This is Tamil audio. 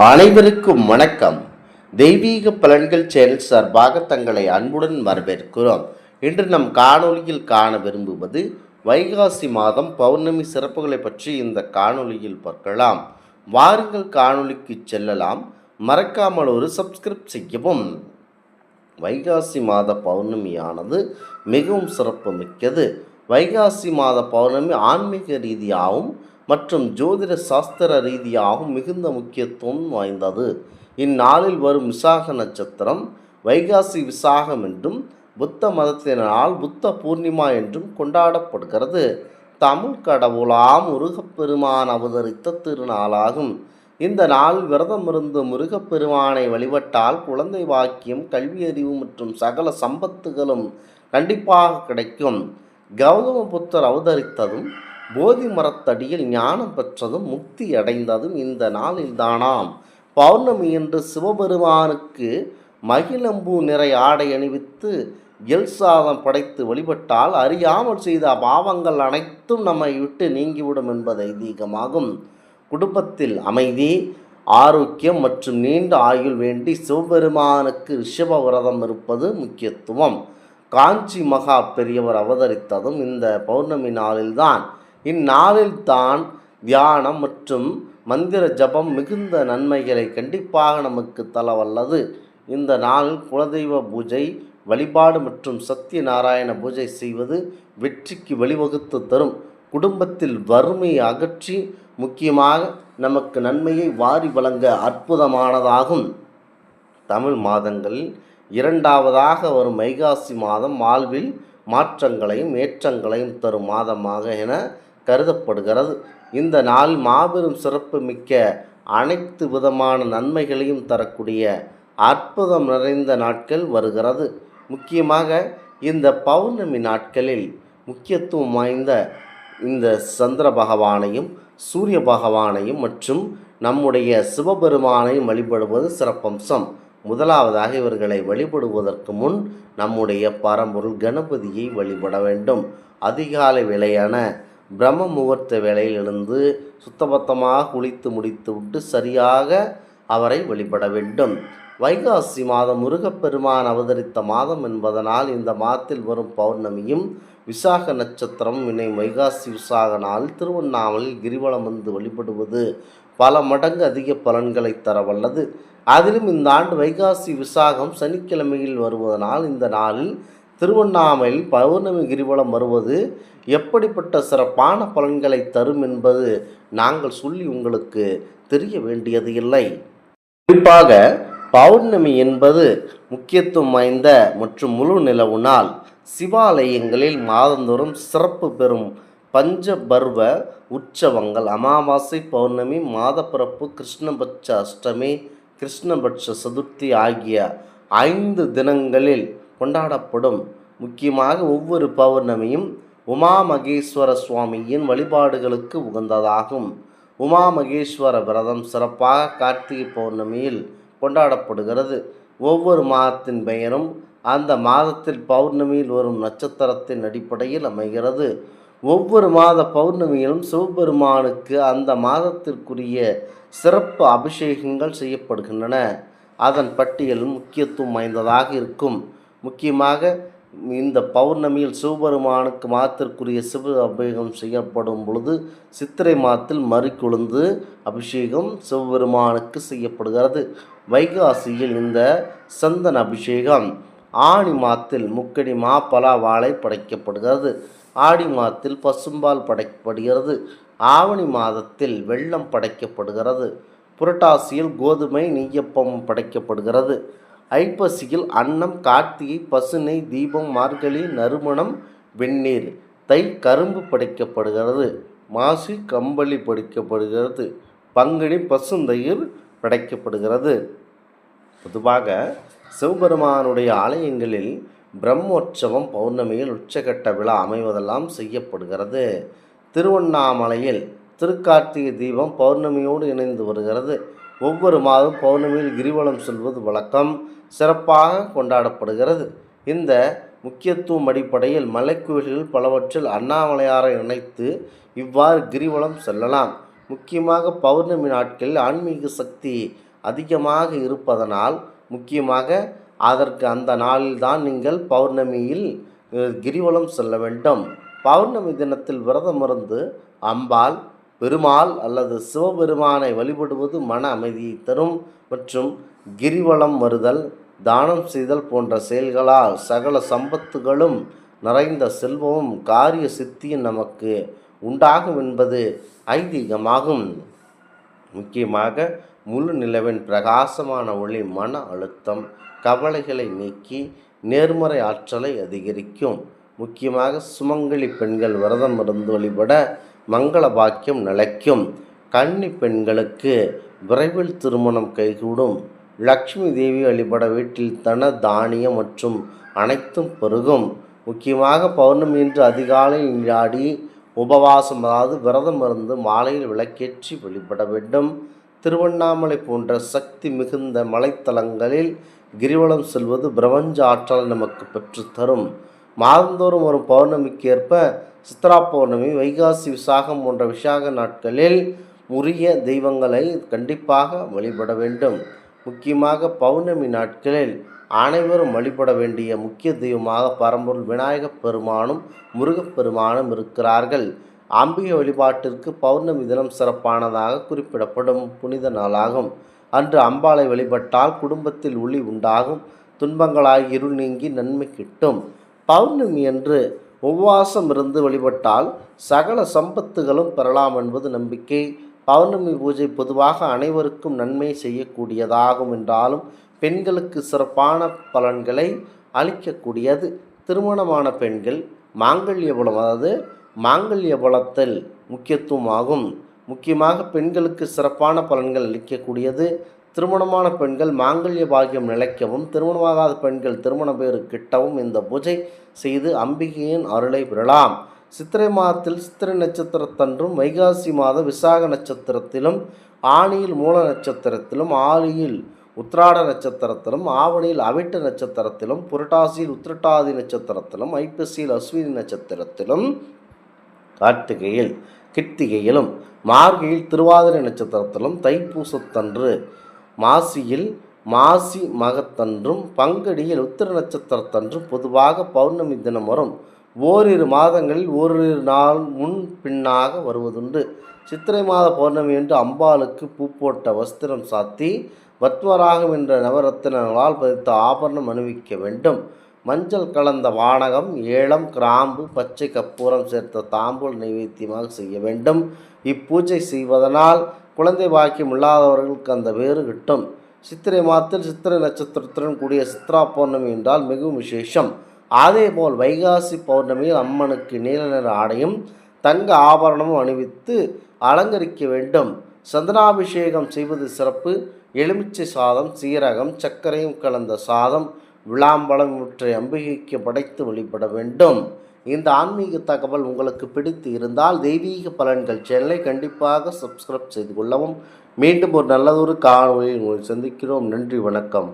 அனைவருக்கும் வணக்கம். தெய்வீக பலன்கள் சேனல் சார்பாக தங்களை அன்புடன் வரவேற்கிறோம். இன்று நம் காணொளியில் காண விரும்புவது வைகாசி மாதம் பௌர்ணமி சிறப்புகளை பற்றி இந்த காணொளியில் பார்க்கலாம். வாருங்கள் காணொளிக்கு செல்லலாம். மறக்காமல் ஒரு சப்ஸ்கிரைப் செய்யவும். வைகாசி மாத பௌர்ணமியானது மிகவும் சிறப்பு மிக்கது. வைகாசி மாத பௌர்ணமி ஆன்மீக ரீதியாகவும் மற்றும் ஜோதிட சாஸ்திர ரீதியாகவும் மிகுந்த முக்கியத்துவம் வாய்ந்தது. இந்நாளில் வரும் விசாக நட்சத்திரம் வைகாசி விசாகம் என்றும் புத்த மதத்தினால் புத்த பூர்ணிமா என்றும் கொண்டாடப்படுகிறது. தமிழ் கடவுளாம் முருகப்பெருமான் அவதரித்த திருநாளாகும். இந்த நாள் விரதமிருந்து முருகப்பெருமானை வழிபட்டால் குழந்தை வாக்கியம், கல்வியறிவு மற்றும் சகல சம்பத்துகளும் கண்டிப்பாக கிடைக்கும். கௌதம புத்தர் அவதரித்ததும் போதி மரத்தடியில் ஞானம் பெற்றதும் முக்தி அடைந்ததும் இந்த நாளில் தானாம். பௌர்ணமி என்று சிவபெருமானுக்கு மகிழம்பூ நிறை ஆடை அணிவித்து எல் சாதம் படைத்து வழிபட்டால் அறியாமல் செய்த பாவங்கள் அனைத்தும் நம்மை விட்டு நீங்கிவிடும் என்பது ஐதீகமாகும். குடும்பத்தில் அமைதி, ஆரோக்கியம் மற்றும் நீண்ட ஆயுள் வேண்டி சிவபெருமானுக்கு ரிஷப விரதம் இருப்பது முக்கியத்துவம். காஞ்சி மகா பெரியவர் அவதரித்ததும் இந்த பௌர்ணமி நாளில்தான். இந்நாளில் தான் தியானம் மற்றும் மந்திர ஜபம் மிகுந்த நன்மைகளை கண்டிப்பாக நமக்கு தரவல்லது. இந்த நாளில் குலதெய்வ பூஜை, வழிபாடு மற்றும் சத்திய நாராயண பூஜை செய்வது வெற்றிக்கு வழிவகுத்து தரும். குடும்பத்தில் வறுமையை அகற்றி முக்கியமாக நமக்கு நன்மையை வாரி வழங்க அற்புதமானதாகும். தமிழ் மாதங்களில் இரண்டாவதாக வரும் வைகாசி மாதம் வாழ்வில் மாற்றங்களையும் ஏற்றங்களையும் தரும் மாதமாக என கருதப்படுகிறது. இந்த நாள் மாபெரும் சிறப்பு மிக்க அனைத்து விதமான நன்மைகளையும் தரக்கூடிய அற்புதம் நிறைந்த நாட்கள் வருகிறது. முக்கியமாக இந்த பௌர்ணமி நாட்களில் முக்கியத்துவம் வாய்ந்த இந்த சந்திர பகவானையும் சூரிய பகவானையும் மற்றும் நம்முடைய சிவபெருமானையும் வழிபடுவது சிறப்பம்சம். முதலாவதாக இவர்களை வழிபடுவதற்கு முன் நம்முடைய பரம்பொருள் கணபதியை வழிபட வேண்டும். அதிகாலை வேளையான பிரம்ம முகூர்த்த வேளையில் எழுந்து சுத்தபத்தமாக குளித்து முடித்து விட்டு சரியாக அவரை வழிபட வேண்டும். வைகாசி மாதம் முருகப்பெருமான் அவதரித்த மாதம் என்பதனால் இந்த மாதத்தில் வரும் பௌர்ணமியும் விசாக நட்சத்திரம் இணையும் வைகாசி விசாக நாளில் திருவண்ணாமலையில் கிரிவலம் வந்து வழிபடுவது பல மடங்கு அதிக பலன்களை தர வல்லது. அதிலும் இந்த ஆண்டு வைகாசி விசாகம் சனிக்கிழமையில் வருவதனால் இந்த நாளில் திருவண்ணாமலையில் பௌர்ணமி கிரிவலம் வருவது எப்படிப்பட்ட சிறப்பான பலன்களை தரும் என்பது நாங்கள் சொல்லி உங்களுக்கு தெரிய வேண்டியது இல்லை. குறிப்பாக பௌர்ணமி என்பது முக்கியத்துவம் வாய்ந்த மற்றும் முழு நிலவு நாள். சிவாலயங்களில் மாதந்தோறும் சிறப்பு பெறும் பஞ்சபர்வ உற்சவங்கள் அமாவாசை, பௌர்ணமி, மாதப்பிறப்பு, கிருஷ்ணபட்ச அஷ்டமி, கிருஷ்ணபட்ச சதுர்த்தி ஆகிய 5 தினங்களில் கொண்டாடப்படும். முக்கியமாக ஒவ்வொரு பௌர்ணமியும் உமா மகேஸ்வர சுவாமியின் வழிபாடுகளுக்கு உகந்ததாகும். உமா மகேஸ்வர விரதம் சிறப்பாக கார்த்திகை பௌர்ணமியில் கொண்டாடப்படுகிறது. ஒவ்வொரு மாதத்தின் பெயரும் அந்த மாதத்தில் பௌர்ணமியில் வரும் நட்சத்திரத்தின் அடிப்படையில் அமைகிறது. ஒவ்வொரு மாத பௌர்ணமியிலும் சிவபெருமானுக்கு அந்த மாதத்திற்குரிய சிறப்பு அபிஷேகங்கள் செய்யப்படுகின்றன. அதன் பட்டியல் முக்கியத்துவம் வாய்ந்ததாக இருக்கும். முக்கியமாக இந்த பௌர்ணமியில் சிவபெருமானுக்கு மாதத்திற்குரிய சிவ அபிஷேகம் செய்யப்படும் பொழுது சித்திரை மாதத்தில் மறிக்கொழுந்து அபிஷேகம் சிவபெருமானுக்கு செய்யப்படுகிறது. வைகாசியில் இந்த சந்தன அபிஷேகம், ஆணி மாதத்தில் முக்கடி மா, பலா, வாழை படைக்கப்படுகிறது. ஆடி மாதத்தில் பசும்பால் படைக்கப்படுகிறது. ஆவணி மாதத்தில் வெல்லம் படைக்கப்படுகிறது. புரட்டாசியில் கோதுமை நெய்யப்பம் படைக்கப்படுகிறது. ஐப்பசியில் அன்னம், கார்த்திகை பசுனை, தீபம், மார்கழி நறுமணம், வெந்நீர், தை கரும்பு படைக்கப்படுகிறது. மாசி கம்பளி படைக்கப்படுகிறது. பங்குனி பசுந்தயிர் படைக்கப்படுகிறது. பொதுவாக சிவபெருமானுடைய ஆலயங்களில் பிரம்மோற்சவம் பௌர்ணமியில் உச்சகட்ட விழா அமைவதெல்லாம் செய்யப்படுகிறது. திருவண்ணாமலையில் திருக்கார்த்திகை தீபம் பௌர்ணமியோடு இணைந்து வருகிறது. ஒவ்வொரு மாதம் பௌர்ணமியில் கிரிவலம் செல்வது வழக்கம் சிறப்பாக கொண்டாடப்படுகிறது. இந்த முக்கியத்துவம் அடிப்படையில் மலைக்கோயில்கள் பலவற்றில் அண்ணாமலையாரை இணைத்து இவ்வாறு கிரிவலம் செல்லலாம். முக்கியமாக பௌர்ணமி நாட்களில் ஆன்மீக சக்தி அதிகமாக இருப்பதனால் முக்கியமாக அதற்கு அந்த நாளில்தான் நீங்கள் பௌர்ணமியில் கிரிவலம் செல்ல வேண்டும். பௌர்ணமி தினத்தில் விரதமிருந்து அம்பாள், பெருமாள் அல்லது சிவபெருமானை வழிபடுவது மன அமைதியை தரும் மற்றும் கிரிவலம் வருதல், தானம் செய்தல் போன்ற செயல்களால் சகல சம்பத்துகளும் நிறைந்த செல்வமும் காரிய சித்தியும் நமக்கு உண்டாகும் என்பது ஐதீகமாகும். முக்கியமாக முழு நிலவின் பிரகாசமான ஒளி மன அழுத்தம், கவலைகளை நீக்கி நேர்மறை ஆற்றலை அதிகரிக்கும். முக்கியமாக சுமங்கலி பெண்கள் விரதம் இருந்து வழிபட மங்கள பாக்கியம் நிலைக்கும். கன்னி பெண்களுக்கு விரைவில் திருமணம் கைகூடும். லக்ஷ்மி தேவி வழிபட வீட்டில் தன தானியம் மற்றும் அனைத்தும் பெருகும். முக்கியமாக பௌர்ணமி என்று அதிகாலையில் நீராடி உபவாசம் அதாவது விரதம் இருந்து மாலையில் விளக்கேற்றி வழிபட வேண்டும். திருவண்ணாமலை போன்ற சக்தி மிகுந்த மலைத்தலங்களில் கிரிவலம் செல்வது பிரபஞ்ச ஆற்றலை நமக்கு பெற்றுத்தரும். மாதந்தோறும் வரும் பௌர்ணமிக்கு ஏற்ப சித்ரா பௌர்ணமி, வைகாசி, விசாகம் போன்ற விசாக நாட்களில் உரிய தெய்வங்களை கண்டிப்பாக வழிபட வேண்டும். முக்கியமாக பௌர்ணமி நாட்களில் அனைவரும் வழிபட வேண்டிய முக்கிய தெய்வமாக பரம்பொருள் விநாயகப் பெருமானும் முருகப்பெருமானும் இருக்கிறார்கள். அம்பிகை வழிபாட்டிற்கு பௌர்ணமி தினம் சிறப்பானதாக குறிப்பிடப்படும் புனித நாளாகும். அன்று அம்பாளை வழிபட்டால் குடும்பத்தில் ஒளி உண்டாகும், துன்பங்களாய் இருள் நீங்கி நன்மை கிட்டும். பௌர்ணமி அன்று உபவாசம் இருந்து வழிபட்டால் சகல சம்பத்துகளும் பெறலாம் என்பது நம்பிக்கை. பௌர்ணமி பூஜை பொதுவாக அனைவருக்கும் நன்மை செய்யக்கூடியதாகும் என்றாலும் பெண்களுக்கு சிறப்பான பலன்களை அளிக்கக்கூடியது. திருமணமான பெண்கள் மாங்கல்ய பலம் அதாவது மாங்கல்ய பலத்தில் முக்கியத்துவமாகும். முக்கியமாக பெண்களுக்கு சிறப்பான பலன்கள் அளிக்கக்கூடியது. திருமணமான பெண்கள் மாங்கல்ய பாகியம் நிலைக்கவும், திருமணமாகாத பெண்கள் திருமண பேறு கிட்டவும் இந்த பூஜை செய்து அம்பிகையின் அருளை பெறலாம். சித்திரை மாதத்தில் சித்திரை நட்சத்திரத்தன்றும், வைகாசி மாதம் விசாக நட்சத்திரத்திலும், ஆணியில் மூல நட்சத்திரத்திலும், ஆலியில் உத்திராட நட்சத்திரத்திலும், ஆவணியில் அவிட்ட நட்சத்திரத்திலும், புரட்டாசியில் உத்திரட்டாதி நட்சத்திரத்திலும், ஐப்பசியில் அஸ்வினி நட்சத்திரத்திலும், கார்த்திகையில் கிருத்திகையிலும், மார்கழியில் திருவாதிரை நட்சத்திரத்திலும், தைப்பூசத்தன்று மாசியில் மாசி மகத்தன்றும், பங்கடியில் உத்திர நட்சத்திரத்தன்றும் பொதுவாக பௌர்ணமி தினம் வரும். ஓரிரு மாதங்களில் ஓரிரு நாள் முன் பின்னாக வருவதுண்டு. சித்திரை மாத பௌர்ணமி என்று அம்பாளுக்கு பூ போட்ட வஸ்திரம் சாத்தி வத்வராகம் என்ற நவரத்தினங்களால் பதித்த ஆபரணம் அணிவிக்க வேண்டும். மஞ்சள் கலந்த வானகம், ஏலம், கிராம்பு, பச்சை கற்பூரம் சேர்த்த தாம்பூல் நைவேத்தியமாக செய்ய வேண்டும். இப்பூஜை செய்வதனால் குழந்தை பாக்கியம் இல்லாதவர்களுக்கு அந்த வேறு கிட்டும். சித்திரை மாதத்தில் சித்திரை நட்சத்திரத்துடன் கூடிய சித்ரா பௌர்ணமி என்றால் மிகவும் விசேஷம். அதேபோல் வைகாசி பௌர்ணமியில் அம்மனுக்கு நீல நிற ஆடையும் தங்க ஆபரணமும் அணிவித்து அலங்கரிக்க வேண்டும். சந்தனாபிஷேகம் செய்வது சிறப்பு. எலுமிச்சை சாதம், சீரகம், சர்க்கரையும் கலந்த சாதம், விளாம்பழம் இவற்றை அம்பிகைக்கு படைத்து வழிபட வேண்டும். இந்த ஆன்மீக தகவல் உங்களுக்கு பிடித்து இருந்தால் தெய்வீக பலன்கள் சேனலை கண்டிப்பாக சப்ஸ்கிரைப் செய்து கொள்ளவும். மீண்டும் ஒரு நல்லதொரு காணொலியில் உங்களை சந்திக்கிறோம். நன்றி, வணக்கம்.